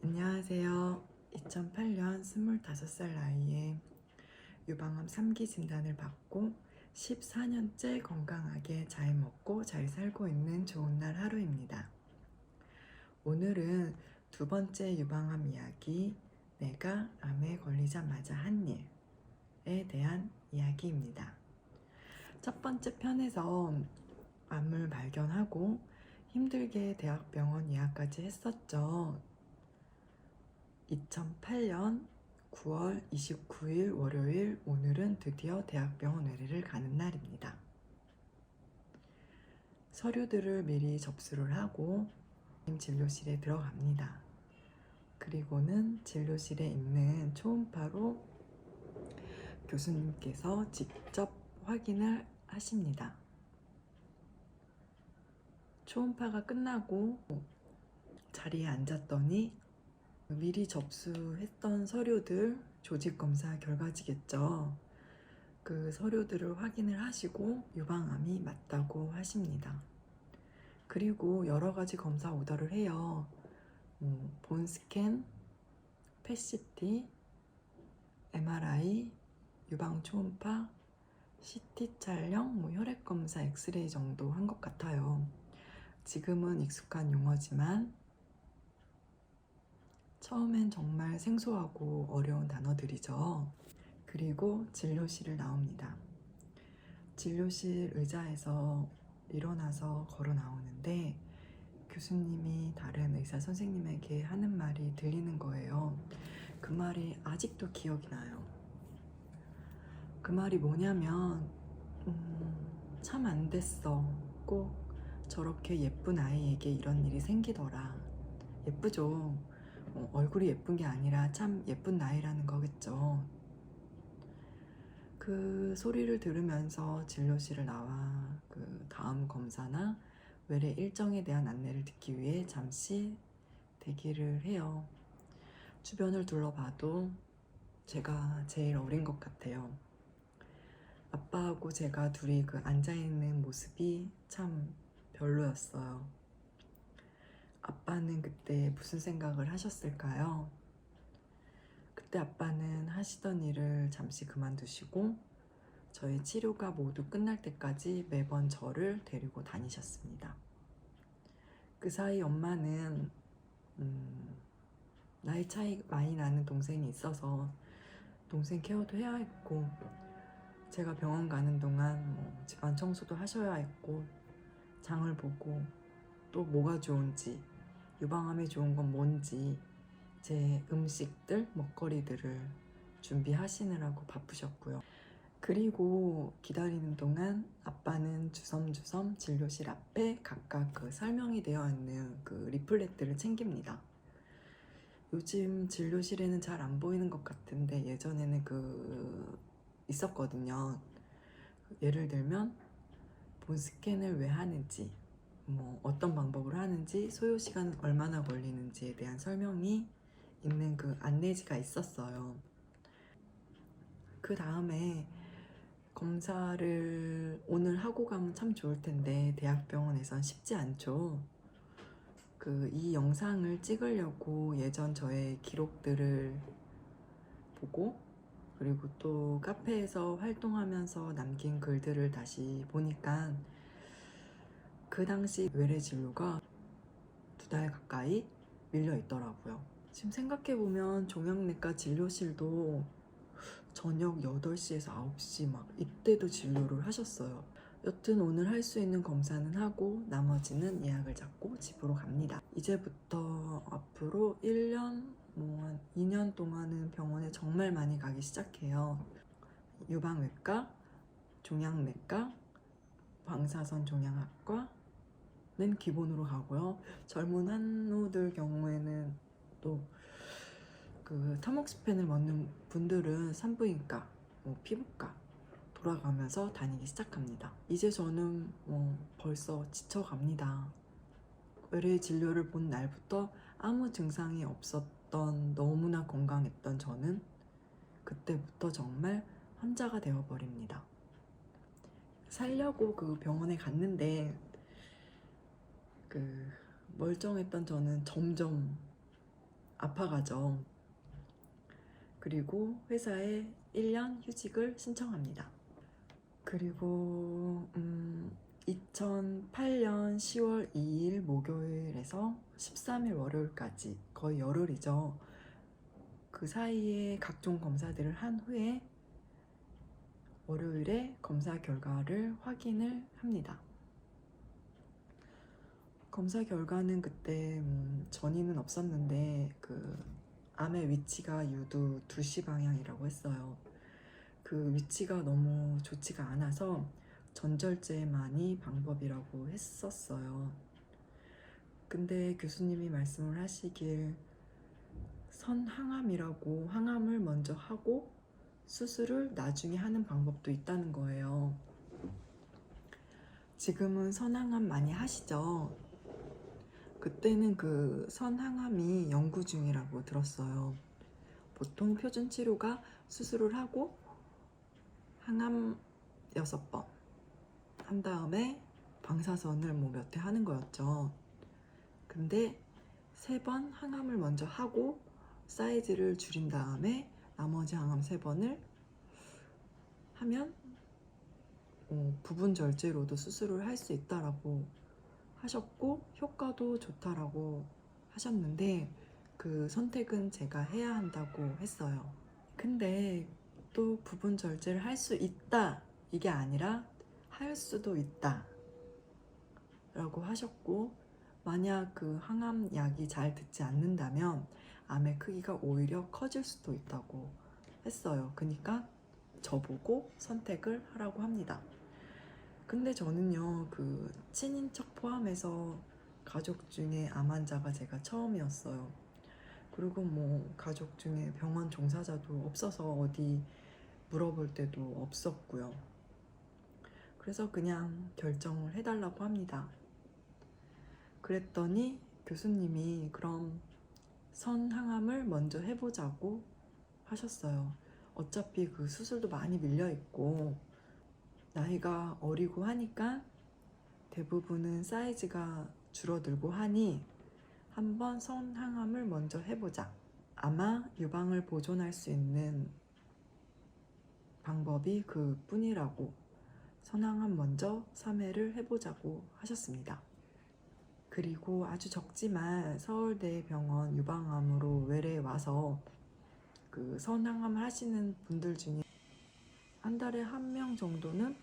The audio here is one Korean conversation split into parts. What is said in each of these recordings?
안녕하세요. 2008년 25살 나이에 유방암 3기 진단을 받고 14년째 건강하게 잘 먹고 잘 살고 있는 좋은 날 하루입니다. 오늘은 두 번째 유방암 이야기, 내가 암에 걸리자마자 한 일에 대한 이야기입니다. 첫 번째 편에서 암을 발견하고 힘들게 대학병원 예약까지 했었죠. 2008년 9월 29일 월요일, 오늘은 드디어 대학병원 의뢰를 가는 날입니다. 서류들을 미리 접수를 하고 진료실에 들어갑니다. 그리고는 진료실에 있는 초음파로 교수님께서 직접 확인을 하십니다. 초음파가 끝나고 자리에 앉았더니 미리 접수했던 서류들, 조직검사 결과지겠죠. 그 서류들을 확인을 하시고 유방암이 맞다고 하십니다. 그리고 여러 가지 검사 오더를 해요. 본스캔, 펫CT, MRI, 유방 초음파, CT 촬영, 혈액 검사, 엑스레이 정도 한 것 같아요. 지금은 익숙한 용어지만 처음엔 정말 생소하고 어려운 단어들이죠. 그리고 진료실을 나옵니다. 진료실 의자에서 일어나서 걸어 나오는데 교수님이 다른 의사 선생님에게 하는 말이 들리는 거예요. 그 말이 아직도 기억이 나요. 그 말이 뭐냐면 참 안 됐어. 꼭 저렇게 예쁜 아이에게 이런 일이 생기더라. 예쁘죠? 얼굴이 예쁜 게 아니라 참 예쁜 나이라는 거겠죠. 그 소리를 들으면서 진료실을 나와 그 다음 검사나 외래 일정에 대한 안내를 듣기 위해 잠시 대기를 해요. 주변을 둘러봐도 제가 제일 어린 것 같아요. 아빠하고 제가 둘이 그 앉아있는 모습이 참 별로였어요. 아빠는 그때 무슨 생각을 하셨을까요? 그때 아빠는 하시던 일을 잠시 그만두시고 저의 치료가 모두 끝날 때까지 매번 저를 데리고 다니셨습니다. 그 사이 엄마는 나이 차이 많이 나는 동생이 있어서 동생 케어도 해야 했고, 제가 병원 가는 동안 집안 청소도 하셔야 했고, 장을 보고 또 뭐가 좋은지, 유방암에 좋은 건 뭔지 제 음식들, 먹거리들을 준비하시느라고 바쁘셨고요. 그리고 기다리는 동안 아빠는 주섬주섬 진료실 앞에 각각 그 설명이 되어 있는 그 리플렛들을 챙깁니다. 요즘 진료실에는 잘 안 보이는 것 같은데 예전에는 있었거든요. 예를 들면 본 스캔을 왜 하는지, 어떤 방법으로 하는지, 소요 시간은 얼마나 걸리는지에 대한 설명이 있는 그 안내지가 있었어요. 그 다음에 검사를 오늘 하고 가면 참 좋을 텐데 대학병원에선 쉽지 않죠. 이 영상을 찍으려고 예전 저의 기록들을 보고, 그리고 또 카페에서 활동하면서 남긴 글들을 다시 보니까 그 당시 외래 진료가 2달 가까이 밀려 있더라고요. 지금 생각해보면 종양내과 진료실도 저녁 8시에서 9시 막 이때도 진료를 하셨어요. 여튼 오늘 할 수 있는 검사는 하고 나머지는 예약을 잡고 집으로 갑니다. 이제부터 앞으로 1년, 한 2년 동안은 병원에 정말 많이 가기 시작해요. 유방외과, 종양내과, 방사선 종양학과는 기본으로 가고요. 젊은 한우들 경우에는 또 타목스펜을 먹는 분들은 산부인과, 피부과 돌아가면서 다니기 시작합니다. 이제 저는 벌써 지쳐갑니다. 외래 진료를 본 날부터 아무 증상이 없었던 너무나 건강했던 저는 그때부터 정말 환자가 되어버립니다. 살려고 그 병원에 갔는데 멀쩡했던 저는 점점 아파가죠. 그리고 회사에 1년 휴직을 신청합니다. 그리고 2008년 10월 2일 목요일에서 13일 월요일까지 거의 열흘이죠. 그 사이에 각종 검사들을 한 후에 월요일에 검사 결과를 확인을 합니다. 검사 결과는 그때 전이는 없었는데 그 암의 위치가 유두 2시 방향이라고 했어요. 그 위치가 너무 좋지가 않아서 전절제만이 방법이라고 했었어요. 근데 교수님이 말씀을 하시길 선항암이라고 항암을 먼저 하고 수술을 나중에 하는 방법도 있다는 거예요. 지금은 선항암 많이 하시죠? 그때는 그 선항암이 연구 중이라고 들었어요. 보통 표준 치료가 수술을 하고 항암 6번 한 다음에 방사선을 뭐 몇 회 하는 거였죠. 근데 3번 항암을 먼저 하고 사이즈를 줄인 다음에 나머지 항암 3번을 하면 부분 절제로도 수술을 할 수 있다라고 하셨고 효과도 좋다라고 하셨는데 그 선택은 제가 해야 한다고 했어요. 근데 또 부분 절제를 할 수 있다 이게 아니라 할 수도 있다 라고 하셨고, 만약 그 항암 약이 잘 듣지 않는다면 암의 크기가 오히려 커질 수도 있다고 했어요. 그러니까 저보고 선택을 하라고 합니다. 근데 저는요, 그 친인척 포함해서 가족 중에 암 환자가 제가 처음이었어요. 그리고 뭐 가족 중에 병원 종사자도 없어서 어디 물어볼 때도 없었고요. 그래서 그냥 결정을 해달라고 합니다. 그랬더니 교수님이 그럼 선항암을 먼저 해보자고 하셨어요. 어차피 그 수술도 많이 밀려있고 나이가 어리고 하니까 대부분은 사이즈가 줄어들고 하니 한번 선항암을 먼저 해보자. 아마 유방을 보존할 수 있는 방법이 그뿐이라고 선항암 먼저 3회를 해보자고 하셨습니다. 그리고 아주 적지만 서울대병원 유방암으로 외래에 와서 그 선항암을 하시는 분들 중에 한 달에 1명 정도는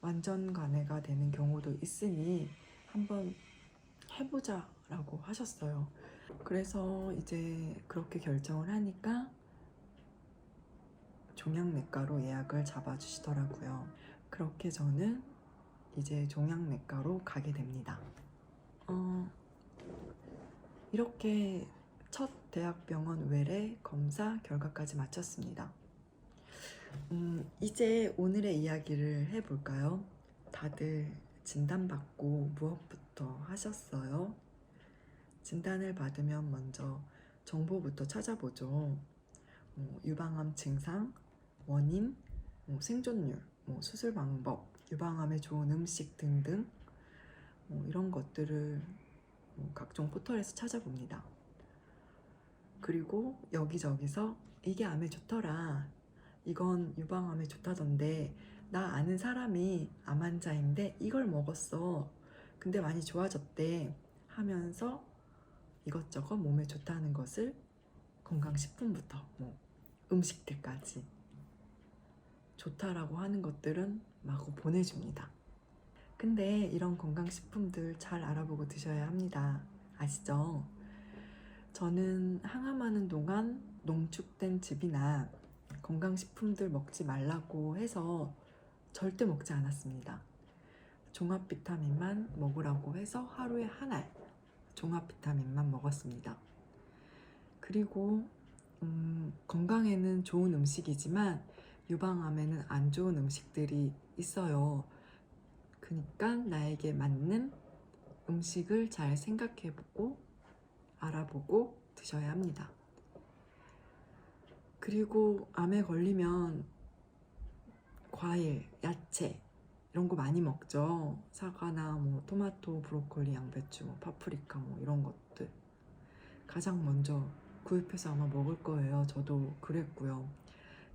완전 간회가 되는 경우도 있으니 한번 해보자 라고 하셨어요. 그래서 이제 그렇게 결정을 하니까 종양내과로 예약을 잡아주시더라고요. 그렇게 저는 이제 종양내과로 가게 됩니다. 이렇게 첫 대학병원 외래 검사 결과까지 마쳤습니다. 이제 오늘의 이야기를 해볼까요? 다들 진단받고 무엇부터 하셨어요? 진단을 받으면 먼저 정보부터 찾아보죠. 유방암 증상, 원인, 생존율, 수술 방법, 유방암에 좋은 음식 등등 이런 것들을 각종 포털에서 찾아봅니다. 그리고 여기저기서 이게 암에 좋더라, 이건 유방암에 좋다던데, 나 아는 사람이 암 환자인데 이걸 먹었어, 근데 많이 좋아졌대 하면서 이것저것 몸에 좋다는 것을 건강식품부터 음식들까지 좋다라고 하는 것들은 마구 보내줍니다. 근데 이런 건강식품들 잘 알아보고 드셔야 합니다. 아시죠? 저는 항암하는 동안 농축된 즙이나 건강식품들 먹지 말라고 해서 절대 먹지 않았습니다. 종합 비타민만 먹으라고 해서 하루에 한 알 종합 비타민만 먹었습니다. 그리고 건강에는 좋은 음식이지만 유방암에는 안 좋은 음식들이 있어요. 그러니까 나에게 맞는 음식을 잘 생각해보고 알아보고 드셔야 합니다. 그리고 암에 걸리면 과일, 야채 이런 거 많이 먹죠. 사과나 토마토, 브로콜리, 양배추, 파프리카 이런 것들 가장 먼저 구입해서 아마 먹을 거예요. 저도 그랬고요.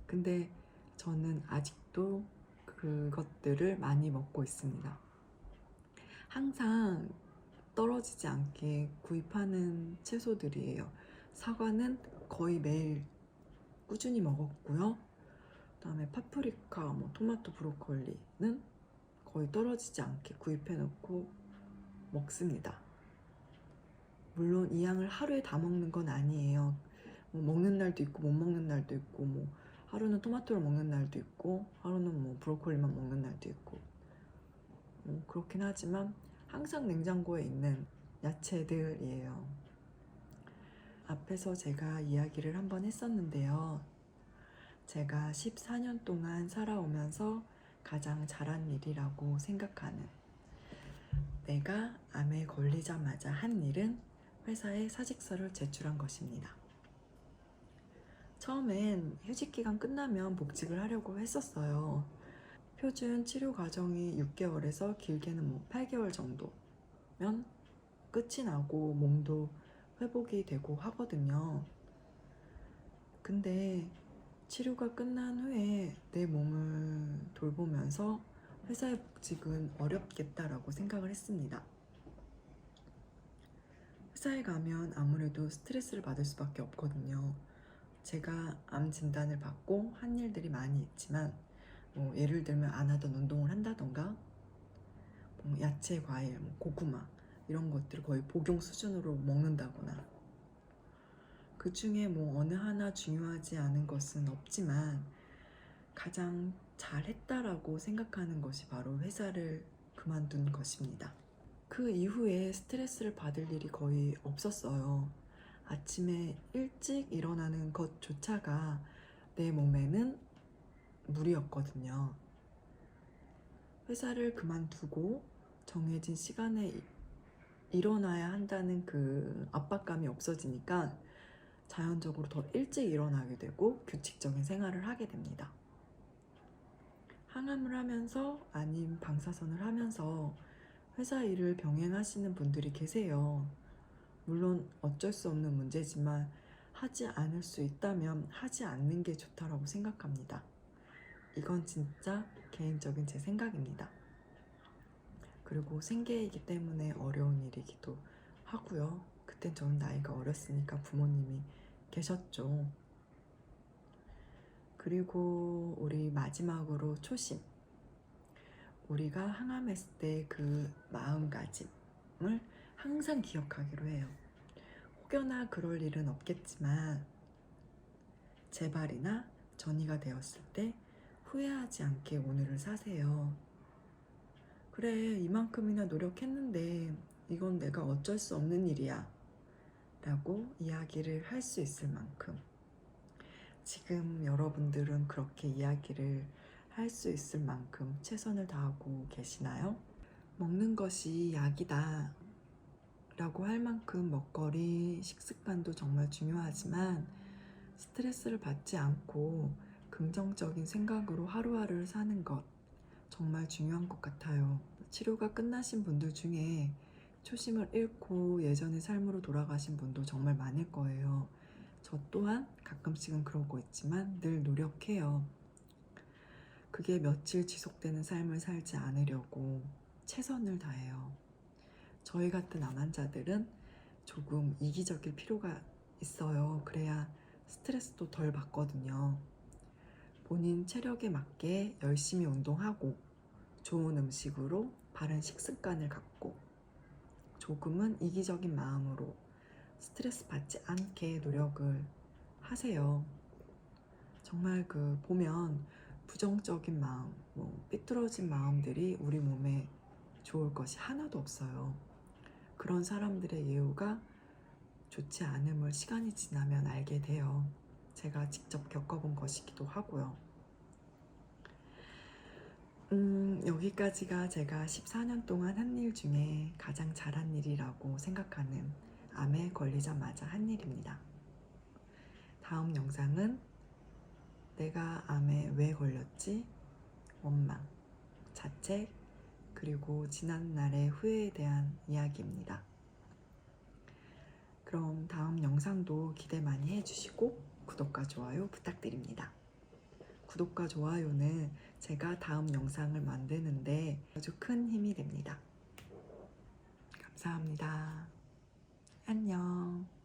근데 저는 아직도 그것들을 많이 먹고 있습니다. 항상 떨어지지 않게 구입하는 채소들이에요. 사과는 거의 매일 꾸준히 먹었고요. 그다음에 파프리카, 토마토, 브로콜리는 거의 떨어지지 않게 구입해 놓고 먹습니다. 물론 이 양을 하루에 다 먹는 건 아니에요. 먹는 날도 있고 못 먹는 날도 있고, 하루는 토마토를 먹는 날도 있고 하루는 브로콜리만 먹는 날도 있고, 그렇긴 하지만 항상 냉장고에 있는 야채들이에요. 앞에서 제가 이야기를 한번 했었는데요. 제가 14년 동안 살아오면서 가장 잘한 일이라고 생각하는, 내가 암에 걸리자마자 한 일은 회사에 사직서를 제출한 것입니다. 처음엔 휴직기간 끝나면 복직을 하려고 했었어요. 표준 치료 과정이 6개월에서 길게는 8개월 정도면 끝이 나고 몸도 회복이 되고 하거든요. 근데 치료가 끝난 후에 내 몸을 돌보면서 회사의 복직은 어렵겠다라고 생각을 했습니다. 회사에 가면 아무래도 스트레스를 받을 수밖에 없거든요. 제가 암 진단을 받고 한 일들이 많이 있지만, 예를 들면 안 하던 운동을 한다던가, 야채, 과일, 고구마 이런 것들을 거의 복용 수준으로 먹는다거나, 그 중에 어느 하나 중요하지 않은 것은 없지만 가장 잘했다라고 생각하는 것이 바로 회사를 그만둔 것입니다. 그 이후에 스트레스를 받을 일이 거의 없었어요. 아침에 일찍 일어나는 것조차가 내 몸에는 무리였거든요. 회사를 그만두고 정해진 시간에 일어나야 한다는 그 압박감이 없어지니까 자연적으로 더 일찍 일어나게 되고 규칙적인 생활을 하게 됩니다. 항암을 하면서 아님 방사선을 하면서 회사 일을 병행하시는 분들이 계세요. 물론 어쩔 수 없는 문제지만 하지 않을 수 있다면 하지 않는 게 좋다라고 생각합니다. 이건 진짜 개인적인 제 생각입니다. 그리고 생계이기 때문에 어려운 일이기도 하고요. 그땐 저는 나이가 어렸으니까 부모님이 계셨죠. 그리고 우리 마지막으로 초심. 우리가 항암했을 때 그 마음가짐을 항상 기억하기로 해요. 혹여나 그럴 일은 없겠지만 재발이나 전이가 되었을 때 후회하지 않게 오늘을 사세요. 그래, 이만큼이나 노력했는데 이건 내가 어쩔 수 없는 일이야 라고 이야기를 할 수 있을 만큼, 지금 여러분들은 그렇게 이야기를 할 수 있을 만큼 최선을 다하고 계시나요? 먹는 것이 약이다 라고 할 만큼 먹거리, 식습관도 정말 중요하지만 스트레스를 받지 않고 긍정적인 생각으로 하루하루를 사는 것 정말 중요한 것 같아요. 치료가 끝나신 분들 중에 초심을 잃고 예전의 삶으로 돌아가신 분도 정말 많을 거예요. 저 또한 가끔씩은 그러고 있지만 늘 노력해요. 그게 며칠 지속되는 삶을 살지 않으려고 최선을 다해요. 저희 같은 암 환자들은 조금 이기적일 필요가 있어요. 그래야 스트레스도 덜 받거든요. 본인 체력에 맞게 열심히 운동하고 좋은 음식으로 바른 식습관을 갖고 조금은 이기적인 마음으로 스트레스 받지 않게 노력을 하세요. 정말 보면 부정적인 마음, 삐뚤어진 마음들이 우리 몸에 좋을 것이 하나도 없어요. 그런 사람들의 예후가 좋지 않음을 시간이 지나면 알게 돼요. 제가 직접 겪어본 것이기도 하고요. 여기까지가 제가 14년 동안 한 일 중에 가장 잘한 일이라고 생각하는 암에 걸리자마자 한 일입니다. 다음 영상은 내가 암에 왜 걸렸지? 원망, 자책, 그리고 지난 날의 후회에 대한 이야기입니다. 그럼 다음 영상도 기대 많이 해주시고 구독과 좋아요 부탁드립니다. 구독과 좋아요는 제가 다음 영상을 만드는데 아주 큰 힘이 됩니다. 감사합니다. 안녕.